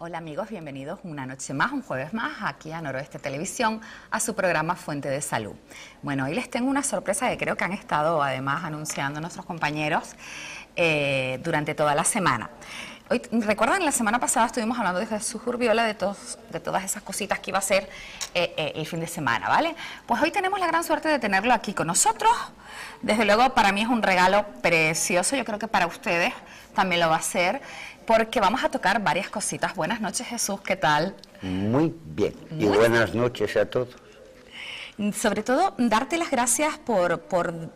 Hola amigos, bienvenidos una noche más, un jueves más, aquí a Noroeste Televisión, a su programa Fuente de Salud. Bueno, hoy les tengo una sorpresa que creo que han estado además anunciando nuestros compañeros durante toda la semana. Hoy, recuerdan, la semana pasada estuvimos hablando de Jesús Urbiola, de todas esas cositas que iba a hacer el fin de semana, ¿vale? Pues hoy tenemos la gran suerte de tenerlo aquí con nosotros. Desde luego, para mí es un regalo precioso, yo creo que para ustedes también lo va a ser, porque vamos a tocar varias cositas. Buenas noches, Jesús, ¿qué tal? Muy bien, y buenas noches a todos. Sobre todo, darte las gracias por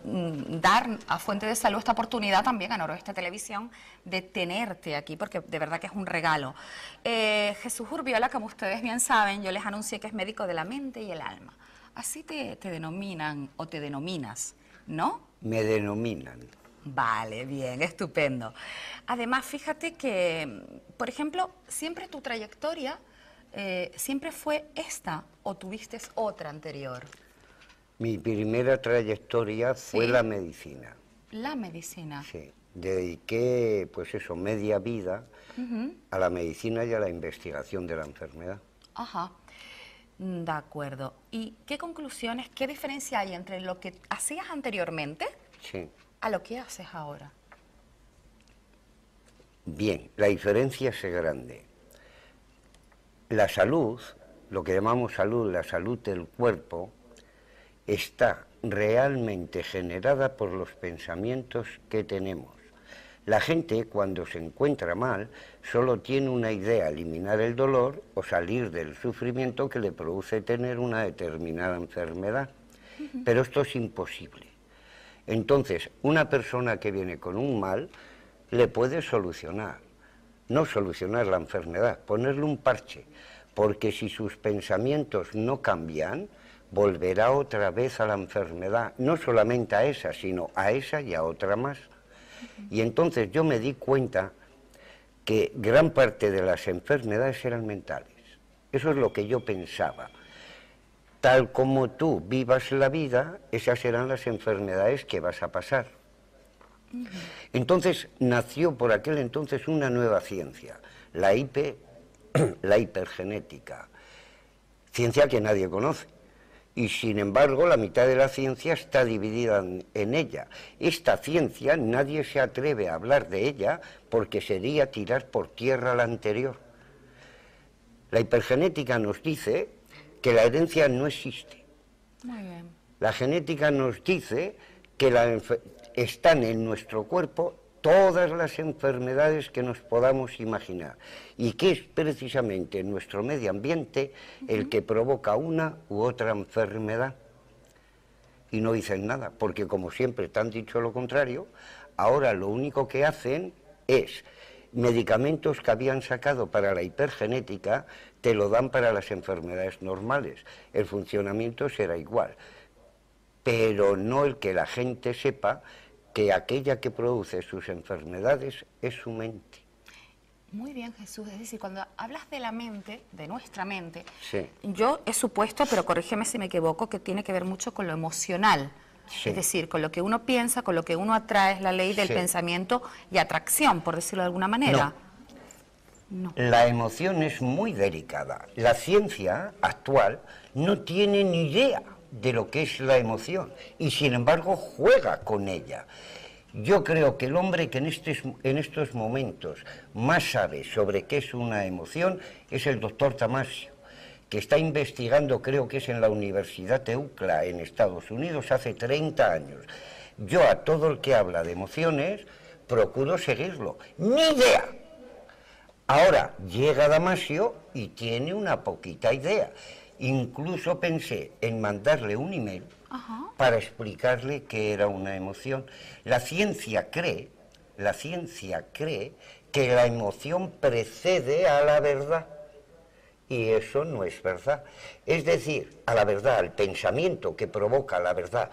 dar a Fuente de Salud esta oportunidad también a Noroeste Televisión de tenerte aquí, porque de verdad que es un regalo. Jesús Urbiola, como ustedes bien saben, yo les anuncié que es médico de la mente y el alma. Así te denominan o te denominas, ¿no? Me denominan. Vale, bien, estupendo. Además, fíjate que, por ejemplo, siempre tu trayectoria siempre fue esta o tuviste otra anterior. Mi primera trayectoria fue ¿Sí? la medicina. La medicina. Sí, dediqué, pues eso, media vida a la medicina y a la investigación de la enfermedad. Ajá, de acuerdo. ¿Y qué conclusiones, qué diferencia hay entre lo que hacías anteriormente Sí. a lo que haces ahora? Bien, la diferencia es grande. La salud, lo que llamamos salud, la salud del cuerpo, está realmente generada por los pensamientos que tenemos. La gente, cuando se encuentra mal, solo tiene una idea: eliminar el dolor o salir del sufrimiento que le produce tener una determinada enfermedad. Pero esto es imposible. Entonces, una persona que viene con un mal le puede solucionar, no solucionar la enfermedad, ponerle un parche, porque si sus pensamientos no cambian, volverá otra vez a la enfermedad, no solamente a esa, sino a esa y a otra más. Y entonces yo me di cuenta que gran parte de las enfermedades eran mentales. Eso es lo que yo pensaba. Tal como tú vivas la vida, esas serán las enfermedades que vas a pasar. Entonces nació por aquel entonces una nueva ciencia, la hipergenética, ciencia que nadie conoce. Y sin embargo la mitad de la ciencia está dividida en ella. Esta ciencia nadie se atreve a hablar de ella porque sería tirar por tierra la anterior. La hipergenética nos dice que la herencia no existe. Muy bien. La genética nos dice que están en nuestro cuerpo todas las enfermedades que nos podamos imaginar, y que es precisamente nuestro medio ambiente el que provoca una u otra enfermedad. Y no dicen nada, porque como siempre te han dicho lo contrario, ahora lo único que hacen es medicamentos que habían sacado para la hipergenética, te lo dan para las enfermedades normales. El funcionamiento será igual, pero no el que la gente sepa que aquella que produce sus enfermedades es su mente. Muy bien, Jesús. Es decir, cuando hablas de la mente, de nuestra mente, Sí. yo he supuesto, pero corrígeme si me equivoco, que tiene que ver mucho con lo emocional. Sí. Es decir, con lo que uno piensa, con lo que uno atrae, es la ley del Sí. pensamiento y atracción, por decirlo de alguna manera. No. La emoción es muy delicada. La ciencia actual no tiene ni idea de lo que es la emoción y sin embargo juega con ella. Yo creo que el hombre que en estos momentos más sabe sobre qué es una emoción es el doctor Damasio, que está investigando, creo que es en la Universidad de UCLA en Estados Unidos, hace 30 años. Yo a todo el que habla de emociones procuro seguirlo. ¡Ni idea! Ahora llega Damasio y tiene una poquita idea. Incluso pensé en mandarle un email para explicarle qué era una emoción. La ciencia cree que la emoción precede a la verdad. Y eso no es verdad. Es decir, a la verdad, al pensamiento que provoca la verdad.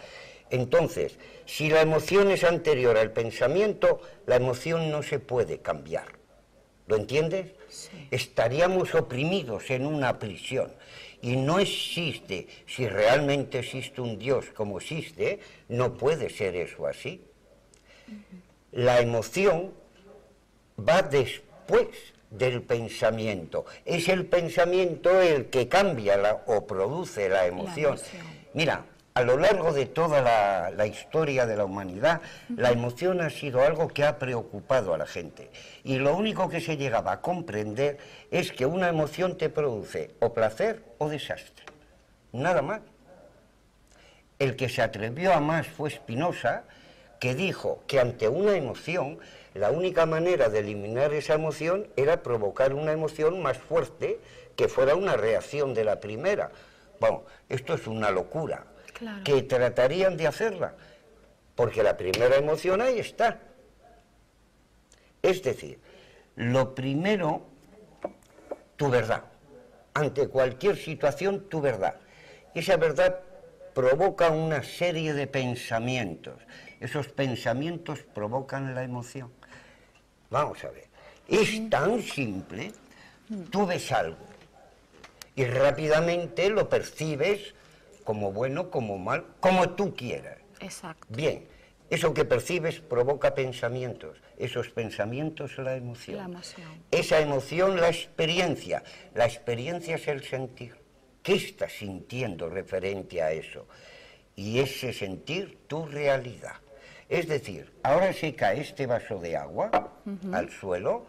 Entonces, si la emoción es anterior al pensamiento, la emoción no se puede cambiar. ¿Lo entiendes? Sí. Estaríamos oprimidos en una prisión. Y no existe, si realmente existe un Dios como existe, no puede ser eso así. La emoción va después del pensamiento. Es el pensamiento el que cambia o produce la emoción. Mira, a lo largo de toda la historia de la humanidad, la emoción ha sido algo que ha preocupado a la gente. Y lo único que se llegaba a comprender es que una emoción te produce o placer o desastre. Nada más. El que se atrevió a más fue Spinoza, que dijo que ante una emoción, la única manera de eliminar esa emoción era provocar una emoción más fuerte que fuera una reacción de la primera. Bueno, esto es una locura. Claro. Que tratarían de hacerla, porque la primera emoción ahí está. Es decir, lo primero, tu verdad. Ante cualquier situación, tu verdad. Esa verdad provoca una serie de pensamientos. Esos pensamientos provocan la emoción. Vamos a ver, es tan simple, tú ves algo y rápidamente lo percibes como bueno, como mal, como tú quieras. Exacto. Bien, eso que percibes provoca pensamientos, esos pensamientos la emoción. La emoción. Esa emoción la experiencia es el sentir. ¿Qué estás sintiendo referente a eso? Y ese sentir tu realidad. Es decir, ahora se cae este vaso de agua al suelo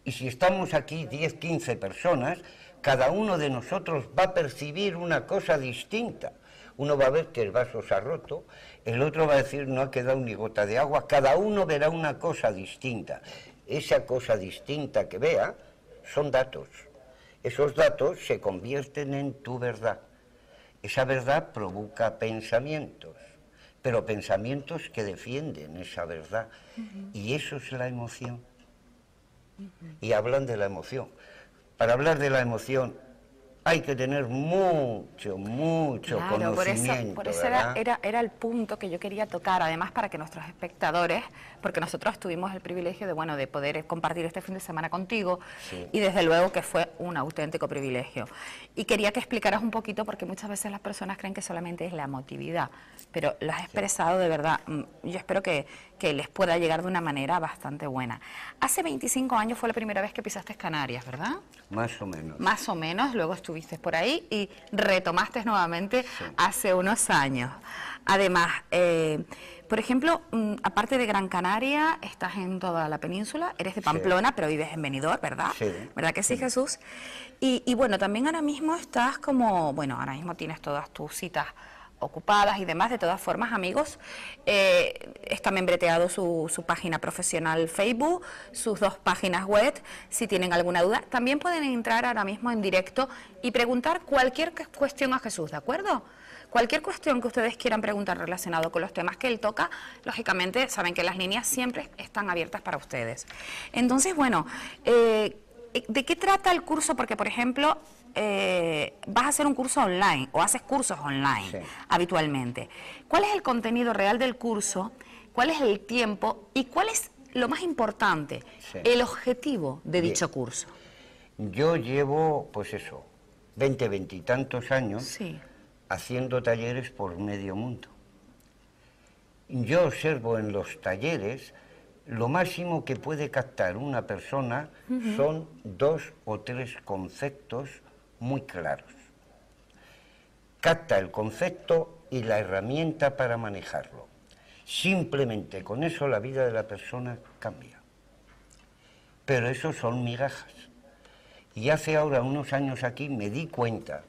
y si estamos aquí 10, 15 personas, cada uno de nosotros va a percibir una cosa distinta. Uno va a ver que el vaso se ha roto, el otro va a decir no ha quedado ni gota de agua, cada uno verá una cosa distinta. Esa cosa distinta que vea son datos. Esos datos se convierten en tu verdad. Esa verdad provoca pensamientos, pero pensamientos que defienden esa verdad. Y eso es la emoción. Y hablan de la emoción. Para hablar de la emoción hay que tener mucho conocimiento. Por eso era el punto que yo quería tocar, además para que nuestros espectadores, porque nosotros tuvimos el privilegio de poder compartir este fin de semana contigo, sí. Y desde luego que fue un auténtico privilegio. Y quería que explicaras un poquito, porque muchas veces las personas creen que solamente es la emotividad, pero lo has expresado de verdad. Yo espero que les pueda llegar de una manera bastante buena. Hace 25 años fue la primera vez que pisaste Canarias, ¿verdad? Más o menos. Más o menos, luego estuviste por ahí y retomaste nuevamente sí. Hace unos años. Además, por ejemplo, aparte de Gran Canaria, estás en toda la península, eres de Pamplona, sí. Pero vives en Benidorm, ¿verdad? Sí. ¿Verdad que sí, Jesús? Y bueno, también ahora mismo estás ahora mismo tienes todas tus citas ocupadas y demás. De todas formas, amigos, está membreteado su página profesional Facebook, sus 2 páginas web. Si tienen alguna duda, también pueden entrar ahora mismo en directo y preguntar cualquier cuestión a Jesús, ¿de acuerdo? Cualquier cuestión que ustedes quieran preguntar relacionado con los temas que él toca, lógicamente saben que las líneas siempre están abiertas para ustedes. Entonces, bueno, ¿de qué trata el curso? Porque, por ejemplo, vas a hacer un curso online o haces cursos online sí. Habitualmente. ¿Cuál es el contenido real del curso? ¿Cuál es el tiempo? ¿Y cuál es lo más importante? Sí. El objetivo de dicho curso. Yo llevo, pues eso, 20 y tantos años sí. Haciendo talleres por medio mundo. Yo observo en los talleres lo máximo que puede captar una persona son 2 o 3 conceptos muy claros. Capta el concepto y la herramienta para manejarlo. Simplemente con eso la vida de la persona cambia. Pero eso son migajas. Y hace ahora unos años aquí me di cuenta,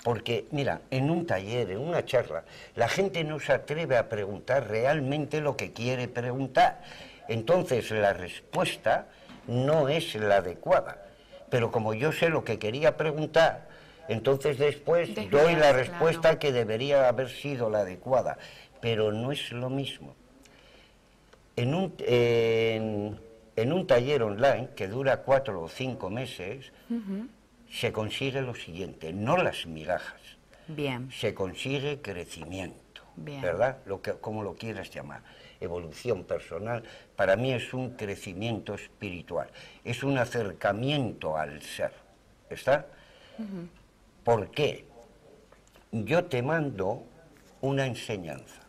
porque mira, en un taller, en una charla, la gente no se atreve a preguntar realmente lo que quiere preguntar. Entonces la respuesta no es la adecuada. Pero como yo sé lo que quería preguntar, entonces después doy la respuesta claro. Que debería haber sido la adecuada. Pero no es lo mismo. En un taller online que dura 4 o 5 meses, se consigue lo siguiente, no las migajas. Bien. Se consigue crecimiento, bien. ¿Verdad? Como lo quieras llamar. Evolución personal, para mí es un crecimiento espiritual, es un acercamiento al ser, ¿está? ¿Por qué? Yo te mando una enseñanza.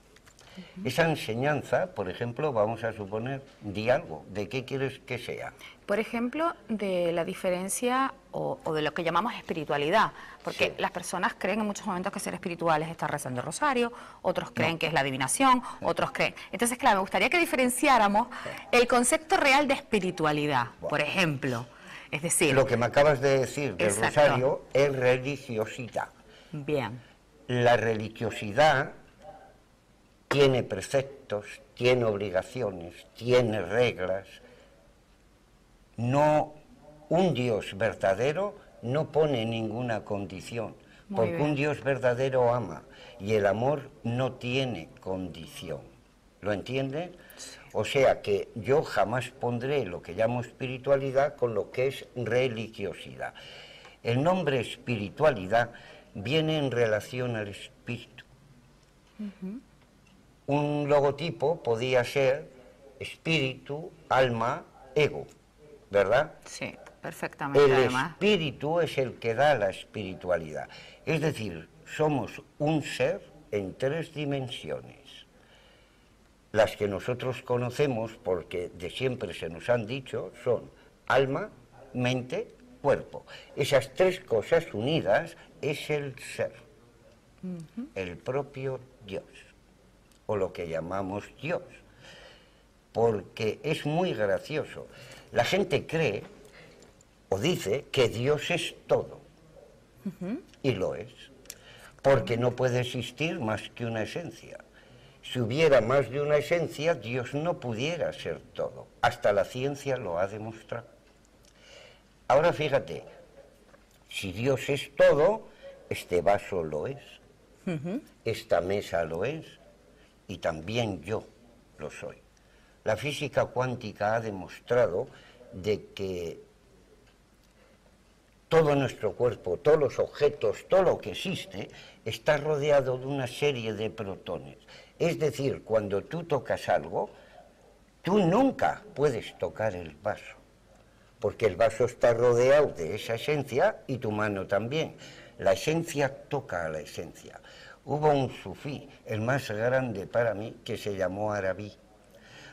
Esa enseñanza, por ejemplo, vamos a suponer, di algo, ¿de qué quieres que sea? Por ejemplo, de la diferencia o de lo que llamamos espiritualidad, porque Sí. las personas creen en muchos momentos que ser espiritual es estar rezando el rosario, otros creen que es la adivinación, otros creen... Entonces, claro, me gustaría que diferenciáramos el concepto real de espiritualidad, por ejemplo. Es decir... Lo que me acabas de decir del Exacto. rosario es religiosidad. Bien. La religiosidad tiene preceptos, tiene obligaciones, tiene reglas. No, un Dios verdadero no pone ninguna condición, Muy porque bien. un Dios verdadero ama y el amor no tiene condición. ¿Lo entiendes? O sea que yo jamás pondré lo que llamo espiritualidad con lo que es religiosidad. El nombre espiritualidad viene en relación al espíritu. Un logotipo podía ser espíritu, alma, ego, ¿verdad? Sí, perfectamente, El además. espíritu es el que da la espiritualidad. Es decir, somos un ser en 3 dimensiones. Las que nosotros conocemos, porque de siempre se nos han dicho, son alma, mente, cuerpo. Esas 3 cosas unidas es el ser, el propio Dios, o lo que llamamos Dios, porque es muy gracioso. La gente cree o dice que Dios es todo, y lo es, porque no puede existir más que una esencia. Si hubiera más de una esencia, Dios no pudiera ser todo. Hasta la ciencia lo ha demostrado. Ahora fíjate, si Dios es todo, este vaso lo es, esta mesa lo es, y también yo lo soy. La física cuántica ha demostrado de que todo nuestro cuerpo, todos los objetos, todo lo que existe, está rodeado de una serie de protones. Es decir, cuando tú tocas algo, tú nunca puedes tocar el vaso, porque el vaso está rodeado de esa esencia y tu mano también. La esencia toca a la esencia. Hubo un sufí, el más grande para mí, que se llamó Arabí.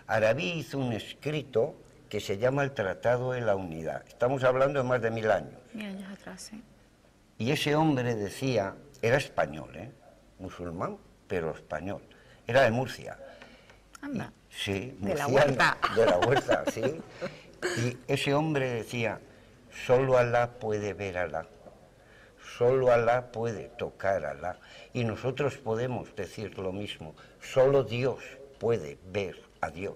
Arabí hizo un escrito que se llama el Tratado de la Unidad. Estamos hablando de más de 1000 años. 1000 años atrás, sí. Y ese hombre decía, era español, musulmán, pero español. Era de Murcia. Anda. Sí, De la murciano, Huerta. De la Huerta, sí. Y ese hombre decía, solo Alá puede ver a Alá. Solo Alá puede tocar a Alá. Y nosotros podemos decir lo mismo. Solo Dios puede ver a Dios.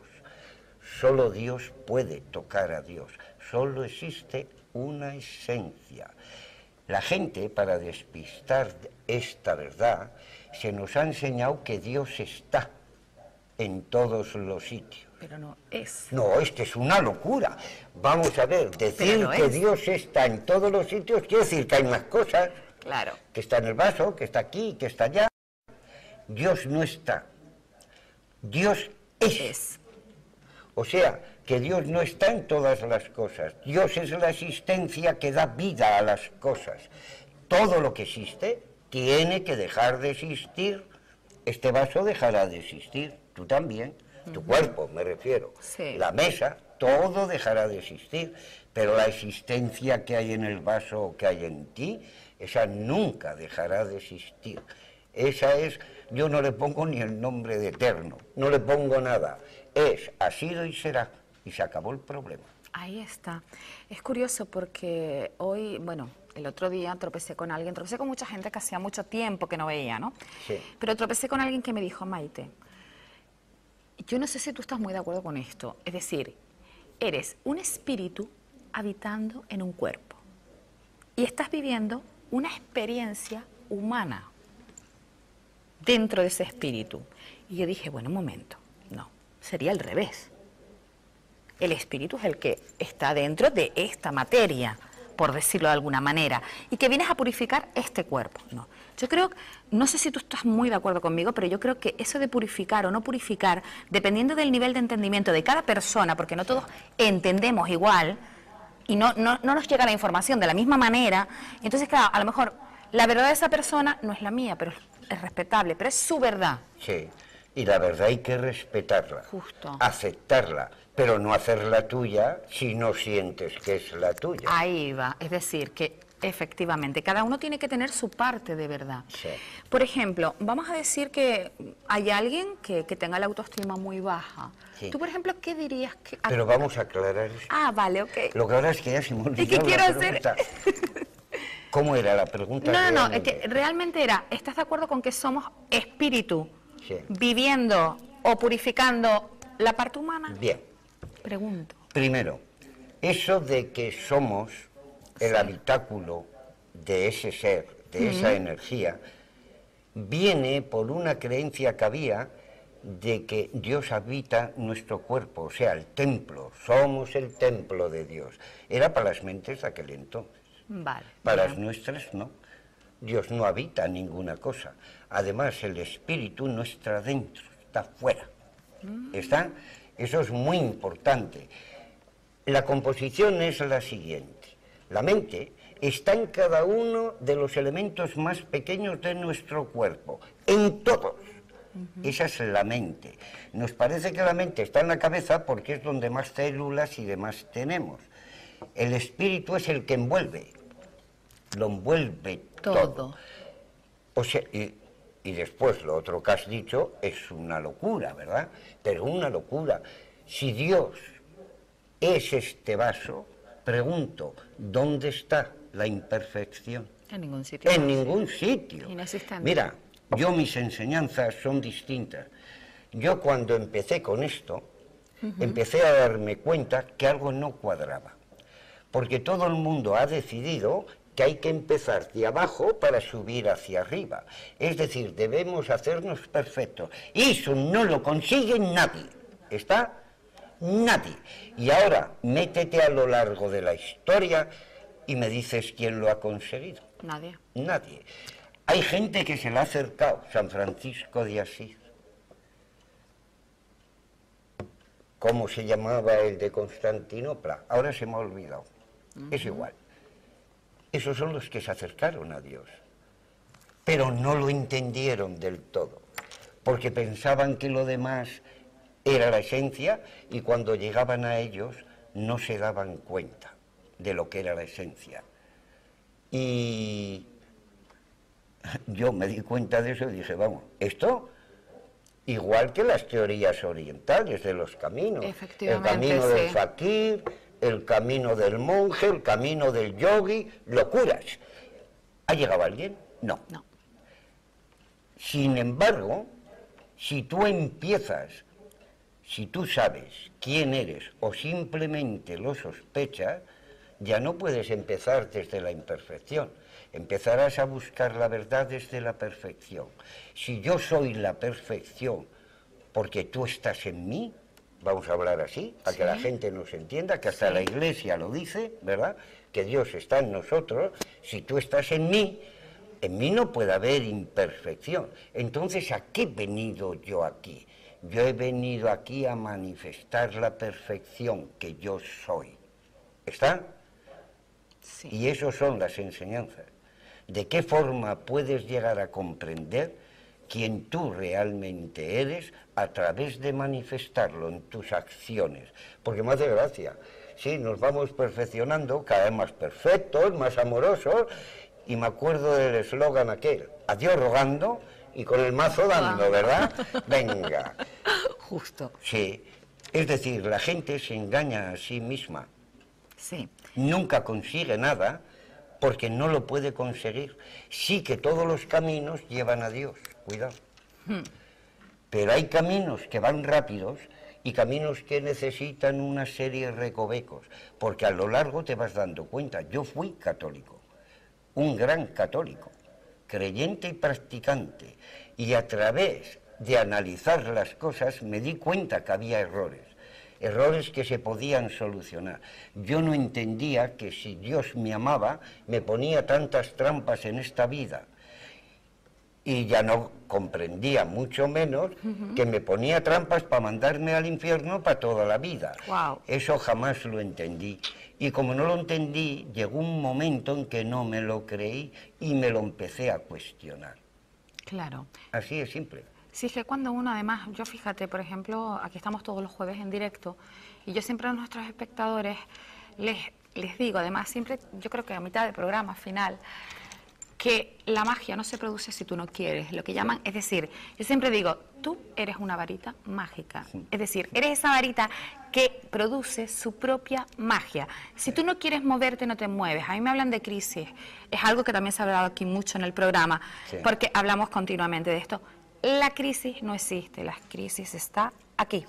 Solo Dios puede tocar a Dios. Solo existe una esencia. La gente, para despistar esta verdad, se nos ha enseñado que Dios está en todos los sitios. Pero no es. No, esto es una locura. Vamos a ver, decir Pero que es. Dios está en todos los sitios quiere decir que hay más cosas, Claro. que está en el vaso, que está aquí, que está allá. Dios no está. Dios es. Es. O sea, que Dios no está en todas las cosas. Dios es la existencia que da vida a las cosas. Todo lo que existe tiene que dejar de existir. Este vaso dejará de existir, tú también, tu cuerpo me refiero. Sí. La mesa, todo dejará de existir, pero la existencia que hay en el vaso o que hay en ti, esa nunca dejará de existir. Esa es, yo no le pongo ni el nombre de eterno, no le pongo nada. Es, ha sido y será, y se acabó el problema. Ahí está. Es curioso porque hoy, bueno, el otro día tropecé con mucha gente que hacía mucho tiempo que no veía, ¿no? Sí. Pero tropecé con alguien que me dijo, Maite, yo no sé si tú estás muy de acuerdo con esto. Es decir, eres un espíritu habitando en un cuerpo y estás viviendo una experiencia humana dentro de ese espíritu. Y yo dije, bueno, un momento, no, sería al revés. El espíritu es el que está dentro de esta materia, por decirlo de alguna manera, y que vienes a purificar este cuerpo. No, yo creo, no sé si tú estás muy de acuerdo conmigo, pero yo creo que eso de purificar o no purificar, dependiendo del nivel de entendimiento de cada persona, porque no todos entendemos igual, y no nos llega la información de la misma manera, entonces, claro, a lo mejor la verdad de esa persona no es la mía, pero es respetable, pero es su verdad. Sí, Y la verdad hay que respetarla, Justo. aceptarla, pero no hacerla tuya si no sientes que es la tuya. Ahí va, es decir, que efectivamente, cada uno tiene que tener su parte de verdad. Sí. Por ejemplo, vamos a decir que hay alguien que tenga la autoestima muy baja. Sí. Tú, por ejemplo, ¿qué dirías que...? Pero vamos a aclarar eso. Ah, vale, ok. Lo que ahora es que ya se me olvidó Es que quiero la hacer... pregunta. ¿Cómo era la pregunta? No, es que realmente era, ¿estás de acuerdo con que somos espíritu Sí. viviendo o purificando la parte humana? Bien. Pregunto. Primero, eso de que somos el habitáculo de ese ser, de esa energía, viene por una creencia que había de que Dios habita nuestro cuerpo, o sea, el templo, somos el templo de Dios. Era para las mentes de aquel entonces. Vale. Para las bien. nuestras no. Dios no habita ninguna cosa. Además, el espíritu no está dentro, está fuera. ¿Está? Eso es muy importante. La composición es la siguiente. La mente está en cada uno de los elementos más pequeños de nuestro cuerpo, en todos. Esa es la mente. Nos parece que la mente está en la cabeza porque es donde más células y demás tenemos. El espíritu es el que envuelve, lo envuelve todo. O sea, y después lo otro que has dicho es una locura, ¿verdad? Pero una locura. Si Dios es este vaso, pregunto, ¿dónde está la imperfección? En ningún sitio. En ningún sitio. Inexistente. Mira, yo mis enseñanzas son distintas. Yo cuando empecé con esto, empecé a darme cuenta que algo no cuadraba. Porque todo el mundo ha decidido que hay que empezar de abajo para subir hacia arriba. Es decir, debemos hacernos perfectos. Y eso no lo consigue nadie. ¿Está? Nadie. Y ahora, métete a lo largo de la historia y me dices quién lo ha conseguido. Nadie. Nadie. Hay gente que se le ha acercado, San Francisco de Asís. ¿Cómo se llamaba el de Constantinopla? Ahora se me ha olvidado. Es igual. Esos son los que se acercaron a Dios. Pero no lo entendieron del todo, porque pensaban que lo demás era la esencia y cuando llegaban a ellos no se daban cuenta de lo que era la esencia. Y yo me di cuenta de eso y dije, vamos, esto igual que las teorías orientales de los caminos. El camino del fakir, el camino del monje, el camino del yogi, locuras. ¿Ha llegado alguien? No. No. Sin embargo, si tú empiezas, si tú sabes quién eres o simplemente lo sospechas, ya no puedes empezar desde la imperfección. Empezarás a buscar la verdad desde la perfección. Si yo soy la perfección porque tú estás en mí, vamos a hablar así, para que la gente nos entienda, que hasta la Iglesia lo dice, ¿verdad? Que Dios está en nosotros. Si tú estás en mí no puede haber imperfección. Entonces, ¿a qué he venido yo aquí? Yo he venido aquí a manifestar la perfección que yo soy. ¿Está? Sí. Y esas son las enseñanzas. ¿De qué forma puedes llegar a comprender quién tú realmente eres a través de manifestarlo en tus acciones? Porque me hace gracia. Sí, nos vamos perfeccionando, cada vez más perfectos, más amorosos, y me acuerdo del eslogan aquel, a Dios rogando y con el mazo dando, ¿verdad? Venga. Justo. Sí, es decir, la gente se engaña a sí misma. Sí. Nunca consigue nada porque no lo puede conseguir. Sí que todos los caminos llevan a Dios, cuidado. Pero hay caminos que van rápidos y caminos que necesitan una serie de recovecos, porque a lo largo te vas dando cuenta. Yo fui católico, un gran católico, creyente y practicante, y a través de analizar las cosas me di cuenta que había errores que se podían solucionar. Yo no entendía que si Dios me amaba, me ponía tantas trampas en esta vida. Y ya no comprendía, mucho menos, que me ponía trampas para mandarme al infierno para toda la vida. Wow. Eso jamás lo entendí. Y como no lo entendí, llegó un momento en que no me lo creí y me lo empecé a cuestionar. Claro. Así de simple. Sí, es que cuando uno además, yo fíjate, por ejemplo, aquí estamos todos los jueves en directo y yo siempre a nuestros espectadores les digo, además siempre, yo creo que a mitad del programa final, que la magia no se produce si tú no quieres, lo que llaman, es decir, yo siempre digo, tú eres una varita mágica, es decir, eres esa varita que produce su propia magia. Si tú no quieres moverte, no te mueves. A mí me hablan de crisis, es algo que también se ha hablado aquí mucho en el programa, porque hablamos continuamente de esto. La crisis no existe, la crisis está aquí,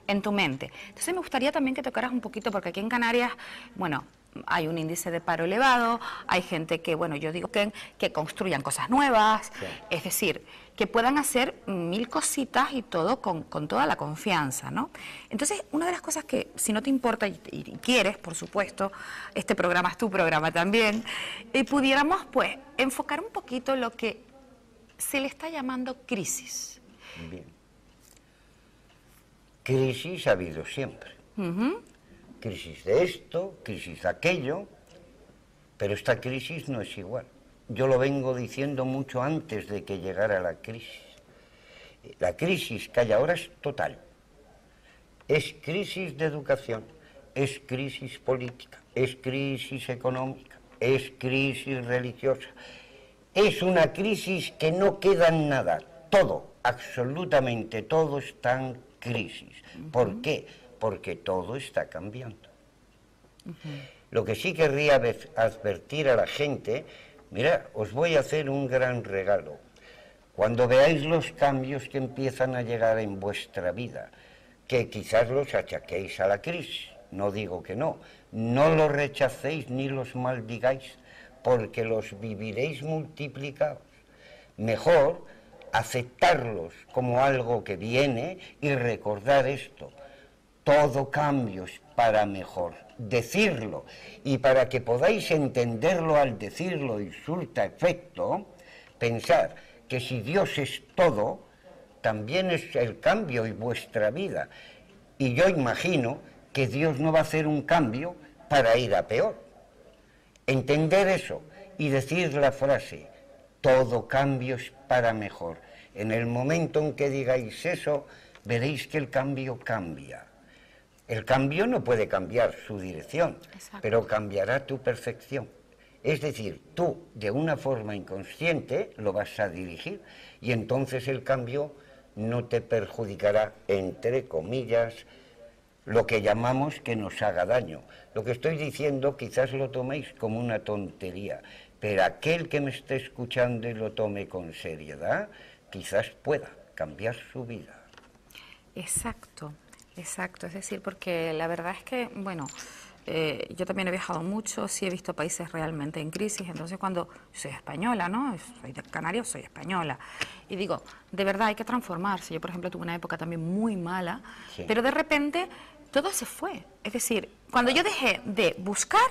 en tu mente. Entonces me gustaría también que tocaras un poquito, porque aquí en Canarias, bueno, hay un índice de paro elevado, hay gente que, bueno, yo digo que construyan cosas nuevas, es decir, que puedan hacer mil cositas y todo con toda la confianza, ¿no? Entonces, una de las cosas que, si no te importa y quieres, por supuesto, este programa es tu programa también, pudiéramos, pues, enfocar un poquito lo que se le está llamando crisis. Bien. Crisis ha habido siempre. Crisis de esto, crisis de aquello, pero esta crisis no es igual. Yo lo vengo diciendo mucho antes de que llegara la crisis. La crisis que hay ahora es total. Es crisis de educación, es crisis política, es crisis económica, es crisis religiosa. Es una crisis que no queda en nada. Todo, absolutamente todo está en crisis. ¿Por qué? Porque todo está cambiando. Lo que sí querría advertir a la gente, mira, os voy a hacer un gran regalo. Cuando veáis los cambios que empiezan a llegar en vuestra vida, que quizás los achaquéis a la crisis, no digo que no, no los rechacéis ni los maldigáis, porque los viviréis multiplicados. Mejor aceptarlos como algo que viene y recordar esto. Todo cambio es para mejor. Decirlo, y para que podáis entenderlo al decirlo y surta efecto, pensar que si Dios es todo, también es el cambio y vuestra vida. Y yo imagino que Dios no va a hacer un cambio para ir a peor. Entender eso y decir la frase, todo cambio es para mejor. En el momento en que digáis eso, veréis que el cambio cambia. El cambio no puede cambiar su dirección, pero cambiará tu perfección. Es decir, tú, de una forma inconsciente, lo vas a dirigir y entonces el cambio no te perjudicará, entre comillas, lo que llamamos que nos haga daño. Lo que estoy diciendo quizás lo toméis como una tontería, pero aquel que me esté escuchando y lo tome con seriedad, quizás pueda cambiar su vida. Exacto, exacto. Es decir, porque la verdad es que, bueno, yo también he viajado mucho, sí he visto países realmente en crisis, entonces cuando soy española, ¿no? Soy de Canarias, soy española. Y digo, de verdad hay que transformarse. Yo, por ejemplo, tuve una época también muy mala, pero de repente todo se fue. Es decir, cuando yo dejé de buscar,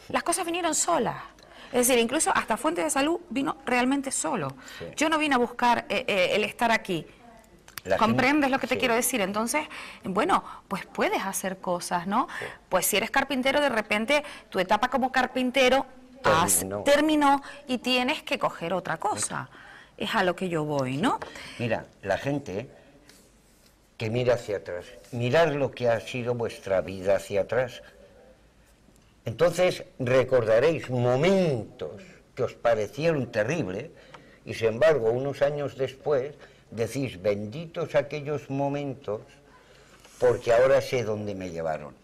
las cosas vinieron solas. Es decir, incluso hasta Fuente de Salud vino realmente solo. Yo no vine a buscar el estar aquí. ¿Comprendes lo que te quiero decir? Entonces, bueno, pues puedes hacer cosas, ¿no? Pues si eres carpintero, de repente tu etapa como carpintero terminó y tienes que coger otra cosa. Es a lo que yo voy, ¿no? Mira, la gente que mira hacia atrás, mirad lo que ha sido vuestra vida hacia atrás. Entonces recordaréis momentos que os parecieron terribles y sin embargo unos años después decís, benditos aquellos momentos porque ahora sé dónde me llevaron.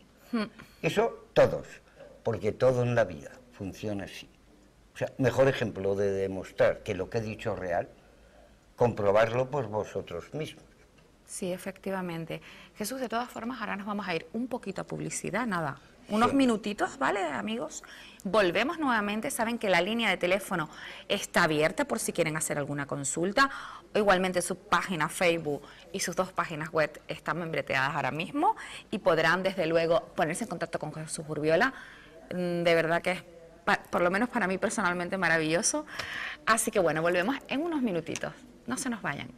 Eso todos, porque todo en la vida funciona así. O sea, mejor ejemplo de demostrar que lo que he dicho es real, comprobarlo por vosotros mismos. Sí, efectivamente. Jesús, de todas formas, ahora nos vamos a ir un poquito a publicidad, nada. Unos minutitos, ¿vale, amigos? Volvemos nuevamente. Saben que la línea de teléfono está abierta por si quieren hacer alguna consulta. O igualmente su página Facebook y sus dos páginas web están membreteadas ahora mismo y podrán, desde luego, ponerse en contacto con Jesús Urbiola. De verdad que es, por lo menos para mí personalmente, maravilloso. Así que bueno, volvemos en unos minutitos. No se nos vayan.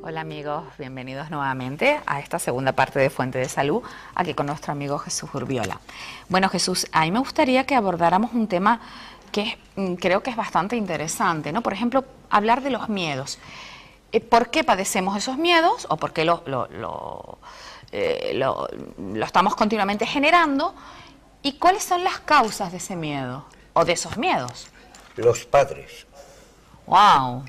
Hola Hola amigos, bienvenidos nuevamente a esta segunda parte de Fuente de Salud, aquí con nuestro amigo Jesús Urbiola. Bueno Jesús, a mí me gustaría que abordáramos un tema que creo que es bastante interesante, ¿no? Por ejemplo, hablar de los miedos. ¿Por qué padecemos esos miedos o por qué lo estamos continuamente generando? ¿Y cuáles son las causas de ese miedo o de esos miedos? Los padres. ¡Wow!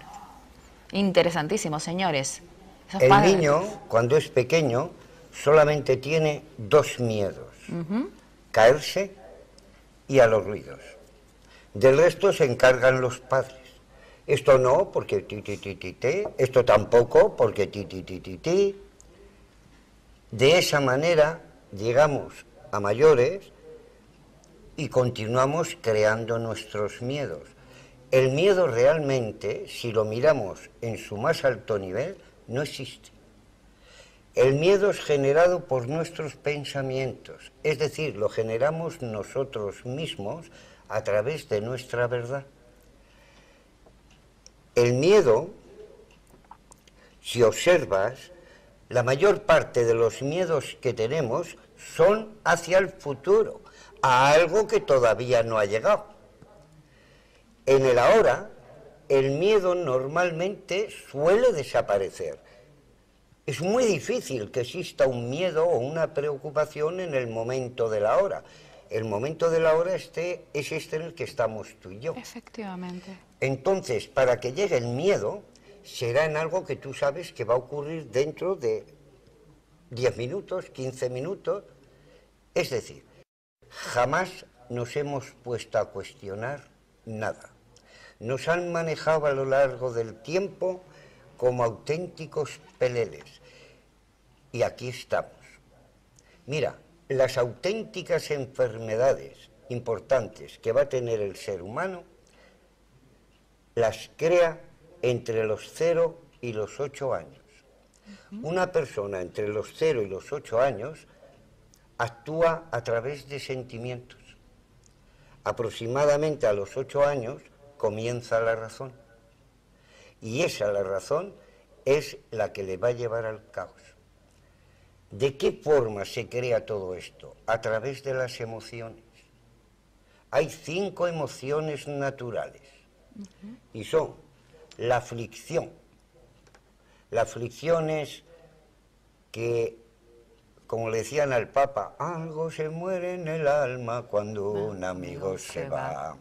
Interesantísimo, señores. Esos El padres... niño, cuando es pequeño, solamente tiene dos miedos. Caerse y a los ruidos. Del resto se encargan los padres. Esto no, porque ti. Esto tampoco, porque ti. De esa manera llegamos a mayores y continuamos creando nuestros miedos. El miedo realmente, si lo miramos en su más alto nivel, no existe. El miedo es generado por nuestros pensamientos, es decir, lo generamos nosotros mismos a través de nuestra verdad. El miedo, si observas, la mayor parte de los miedos que tenemos son hacia el futuro, a algo que todavía no ha llegado. En el ahora, el miedo normalmente suele desaparecer. Es muy difícil que exista un miedo o una preocupación en el momento del ahora. El momento del ahora es este en el que estamos tú y yo. Efectivamente. Entonces, para que llegue el miedo, será en algo que tú sabes que va a ocurrir dentro de 10 minutos, 15 minutos. Es decir, jamás nos hemos puesto a cuestionar nada. Nos han manejado a lo largo del tiempo como auténticos peleles. Y aquí estamos. Mira, las auténticas enfermedades importantes que va a tener el ser humano, las crea entre los 0 y los 8 años. Una persona entre los 0 y los 8 años actúa a través de sentimientos. Aproximadamente a los 8 años comienza la razón. Y esa la razón es la que le va a llevar al caos. ¿De qué forma se crea todo esto? A través de las emociones. Hay 5 emociones naturales y son la aflicción. La aflicción es que, como le decían al Papa, algo se muere en el alma cuando un amigo se va.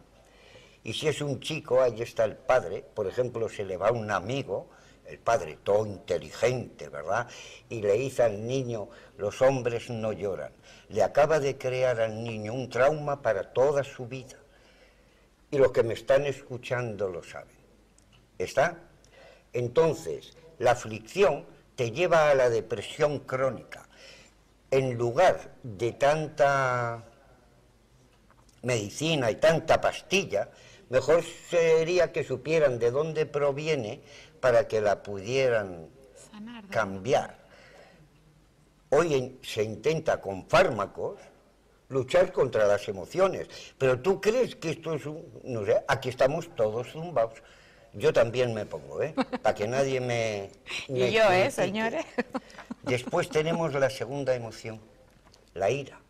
Y si es un chico, ahí está el padre, por ejemplo, se le va un amigo, el padre todo inteligente, ¿verdad? Y le dice al niño, los hombres no lloran. Le acaba de crear al niño un trauma para toda su vida. Y los que me están escuchando lo saben. ¿Está? Entonces, la aflicción te lleva a la depresión crónica. En lugar de tanta medicina y tanta pastilla, mejor sería que supieran de dónde proviene para que la pudieran cambiar. Hoy se intenta con fármacos luchar contra las emociones, pero tú crees que esto es no sé, aquí estamos todos zumbados. Yo también me pongo, para que nadie me y yo, critique. señores. Después tenemos la segunda emoción, la ira.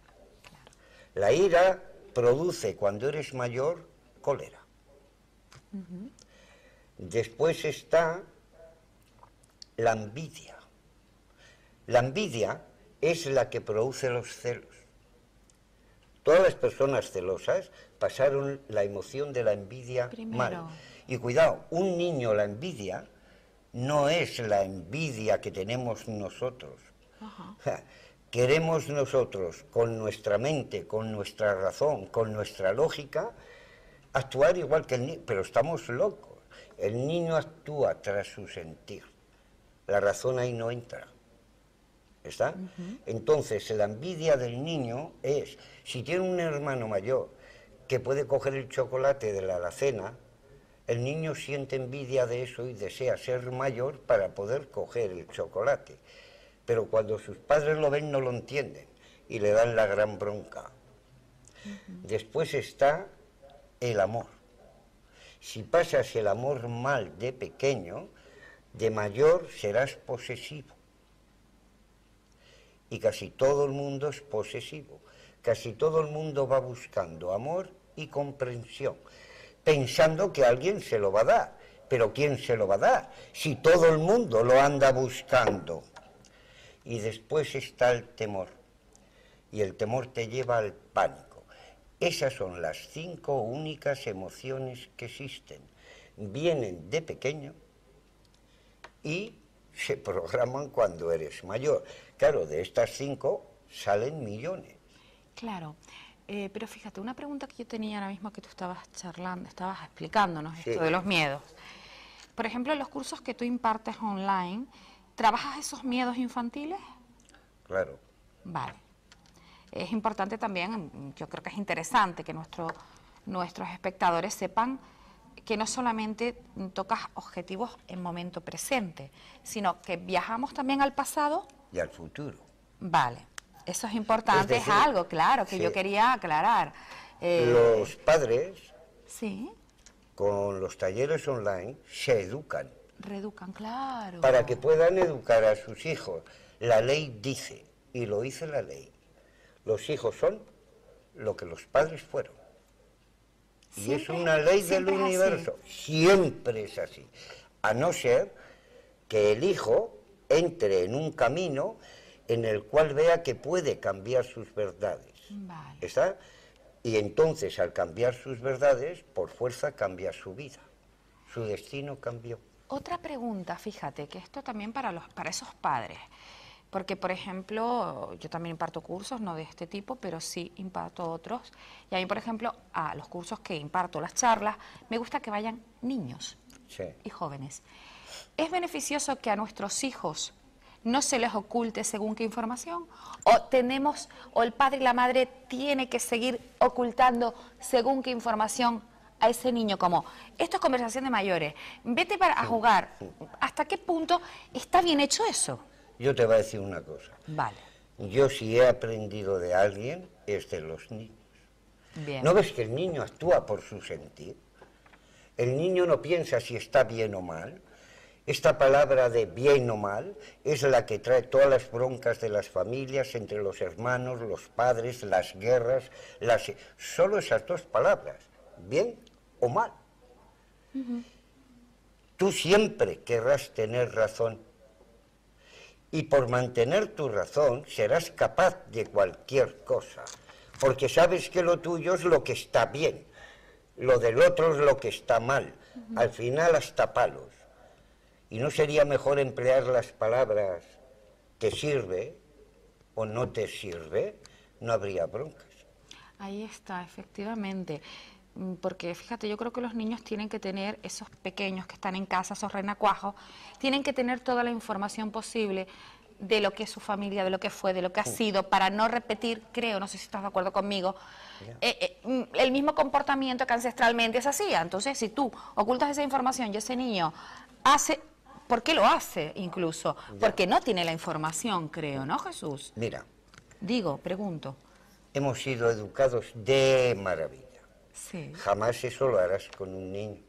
La ira produce, cuando eres mayor, cólera. Después está la envidia. La envidia es la que produce los celos. Todas las personas celosas pasaron la emoción de la envidia mal. Y cuidado, un niño la envidia no es la envidia que tenemos nosotros. Queremos nosotros, con nuestra mente, con nuestra razón, con nuestra lógica, actuar igual que el niño, pero estamos locos. El niño actúa tras su sentir. La razón ahí no entra. ¿Está? Entonces, la envidia del niño es, si tiene un hermano mayor que puede coger el chocolate de la alacena, el niño siente envidia de eso y desea ser mayor para poder coger el chocolate. Pero cuando sus padres lo ven no lo entienden y le dan la gran bronca. Después está el amor. Si pasas el amor mal de pequeño, de mayor serás posesivo. Y casi todo el mundo es posesivo. Casi todo el mundo va buscando amor y comprensión, pensando que alguien se lo va a dar. Pero ¿quién se lo va a dar? Si todo el mundo lo anda buscando. Y después está el temor. Y el temor te lleva al pánico. Esas son las 5 únicas emociones que existen. Vienen de pequeño y se programan cuando eres mayor. Claro, de estas 5 salen millones. Claro, pero fíjate, una pregunta que yo tenía ahora mismo que tú estabas charlando, estabas explicándonos esto de los miedos. Por ejemplo, en los cursos que tú impartes online, ¿trabajas esos miedos infantiles? Claro. Vale. Es importante también, yo creo que es interesante que nuestros espectadores sepan que no solamente tocas objetivos en momento presente, sino que viajamos también al pasado Y al futuro. Vale, eso es importante, Es decir, es algo, claro, que yo quería aclarar. Los padres, Sí, con los talleres online, se educan reeducan, claro. para que puedan educar a sus hijos. La ley dice, y lo dice la ley, los hijos son lo que los padres fueron. Y es una ley del universo, siempre es así. A no ser que el hijo entre en un camino en el cual vea que puede cambiar sus verdades. Vale. ¿Está? Y entonces, al cambiar sus verdades, por fuerza cambia su vida. Su destino cambió. Otra pregunta, fíjate, que esto también para esos padres, porque por ejemplo, yo también imparto cursos, no de este tipo, pero sí imparto otros, y a mí, por ejemplo, a los cursos que imparto, las charlas, me gusta que vayan niños y jóvenes. ¿Es beneficioso que a nuestros hijos no se les oculte según qué información? ¿O el padre y la madre tiene que seguir ocultando según qué información a ese niño? Como, esto es conversación de mayores, vete a jugar. ¿Hasta qué punto está bien hecho eso? Yo te voy a decir una cosa. Vale. Yo si he aprendido de alguien, es de los niños. Bien. ¿No ves que el niño actúa por su sentir? El niño no piensa si está bien o mal. Esta palabra de bien o mal es la que trae todas las broncas de las familias, entre los hermanos, los padres, las guerras, solo esas 2 palabras, bien o mal. Tú siempre querrás tener razón, y por mantener tu razón serás capaz de cualquier cosa, porque sabes que lo tuyo es lo que está bien, lo del otro es lo que está mal, al final hasta palos. ¿Y no sería mejor emplear las palabras ¿te sirve o no te sirve? No habría broncas. Ahí está, efectivamente. Porque fíjate, yo creo que los niños tienen que tener, esos pequeños que están en casa, esos renacuajos, tienen que tener toda la información posible de lo que es su familia, de lo que fue, de lo que ha sido, para no repetir, creo, no sé si estás de acuerdo conmigo, el mismo comportamiento que ancestralmente se hacía. Entonces, si tú ocultas esa información y ese niño hace... ¿Por qué lo hace incluso? Porque no tiene la información, creo, ¿no, Jesús? Mira. Digo, pregunto. Hemos sido educados de maravilla. Sí. Jamás eso lo harás con un niño.